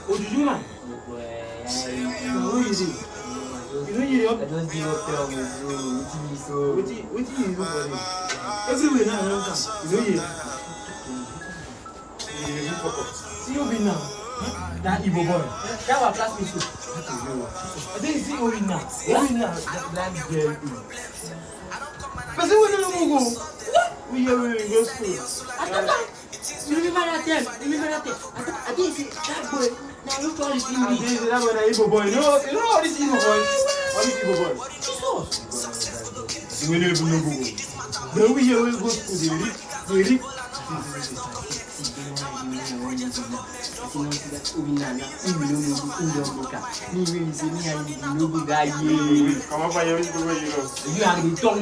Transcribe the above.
Oh, you do man? Who is it? You know you I don't give up there with you. So what you do for him? Everywhere now, I don't come. You know you. See you now. That Igbo boy. That was classmate too. I think see you now. You now. That girl. But see when you go. We go school. I thought you remember that time? I think see that boy. Now you call it English. I think that boy that Igbo boy. You know all this Igbo boy. All this Igbo boy. Jesus. We never know Google. Then we go school. They read. Come on, you are the tongue.